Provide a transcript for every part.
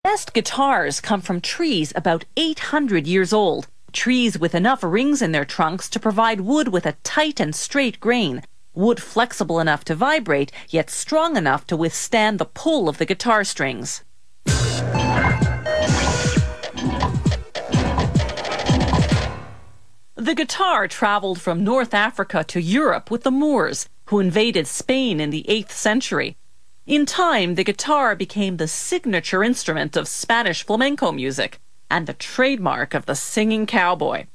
Best guitars come from trees about 800 years old, trees with enough rings in their trunks to provide wood with a tight and straight grain, wood flexible enough to vibrate, yet strong enough to withstand the pull of the guitar strings. The guitar traveled from North Africa to Europe with the Moors, who invaded Spain in the 8th century. In time, the guitar became the signature instrument of Spanish flamenco music and the trademark of the singing cowboy.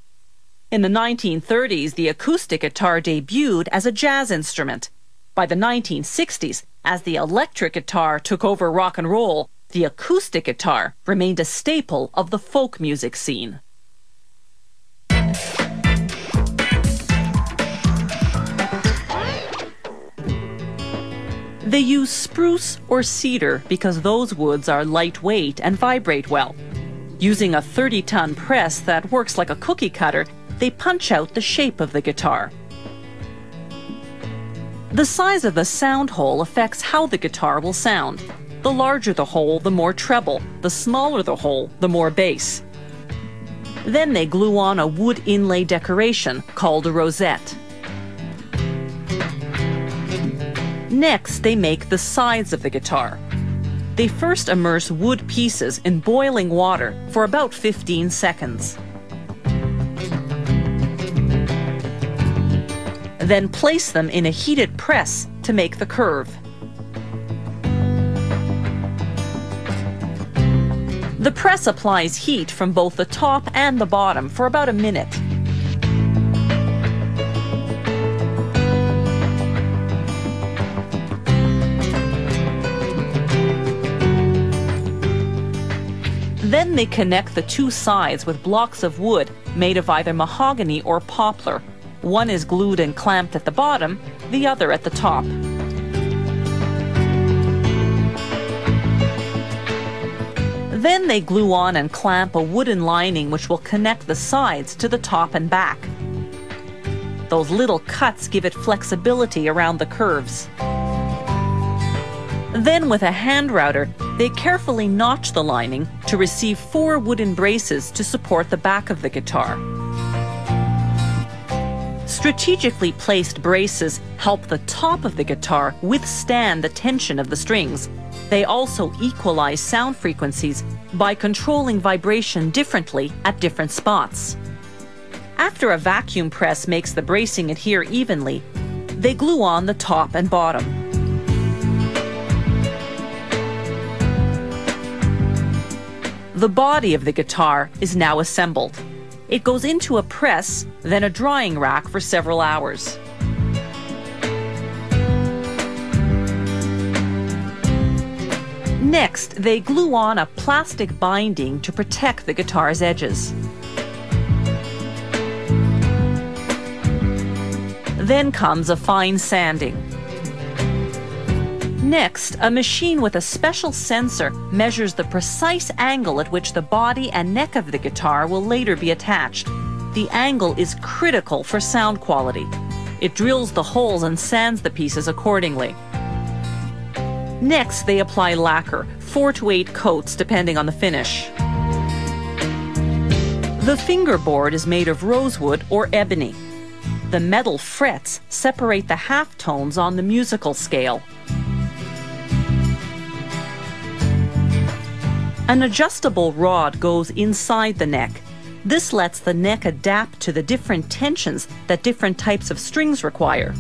In the 1930s, the acoustic guitar debuted as a jazz instrument. By the 1960s, as the electric guitar took over rock and roll, the acoustic guitar remained a staple of the folk music scene. They use spruce or cedar because those woods are lightweight and vibrate well. Using a 30-ton press that works like a cookie cutter, they punch out the shape of the guitar. The size of the sound hole affects how the guitar will sound. The larger the hole, the more treble. The smaller the hole, the more bass. Then they glue on a wood inlay decoration called a rosette. Next, they make the sides of the guitar. They first immerse wood pieces in boiling water for about 15 seconds. Then place them in a heated press to make the curve. The press applies heat from both the top and the bottom for about a minute. Then they connect the two sides with blocks of wood made of either mahogany or poplar. One is glued and clamped at the bottom, the other at the top. Then they glue on and clamp a wooden lining which will connect the sides to the top and back. Those little cuts give it flexibility around the curves. Then with a hand router, they carefully notch the lining to receive 4 wooden braces to support the back of the guitar. Strategically placed braces help the top of the guitar withstand the tension of the strings. They also equalize sound frequencies by controlling vibration differently at different spots. After a vacuum press makes the bracing adhere evenly, they glue on the top and bottom. The body of the guitar is now assembled. It goes into a press, then a drying rack for several hours. Next, they glue on a plastic binding to protect the guitar's edges. Then comes a fine sanding. Next, a machine with a special sensor measures the precise angle at which the body and neck of the guitar will later be attached. The angle is critical for sound quality. It drills the holes and sands the pieces accordingly. Next, they apply lacquer, 4 to 8 coats depending on the finish. The fingerboard is made of rosewood or ebony. The metal frets separate the halftones on the musical scale. An adjustable rod goes inside the neck. This lets the neck adapt to the different tensions that different types of strings require.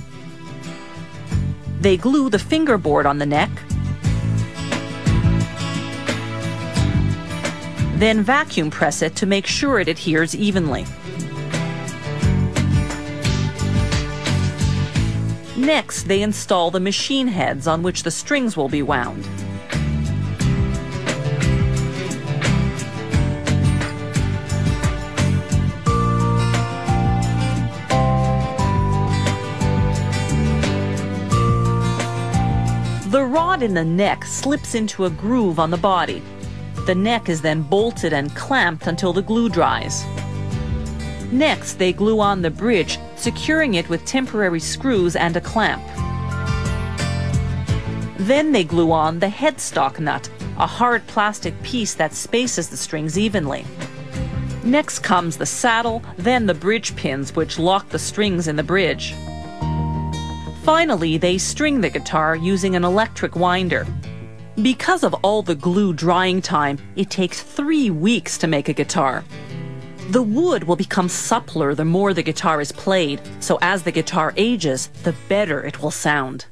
They glue the fingerboard on the neck, then vacuum press it to make sure it adheres evenly. Next, they install the machine heads on which the strings will be wound. The rod in the neck slips into a groove on the body. The neck is then bolted and clamped until the glue dries. Next, they glue on the bridge, securing it with temporary screws and a clamp. Then they glue on the headstock nut, a hard plastic piece that spaces the strings evenly. Next comes the saddle, then the bridge pins which lock the strings in the bridge. Finally, they string the guitar using an electric winder. Because of all the glue drying time, it takes 3 weeks to make a guitar. The wood will become suppler the more the guitar is played, so as the guitar ages, the better it will sound.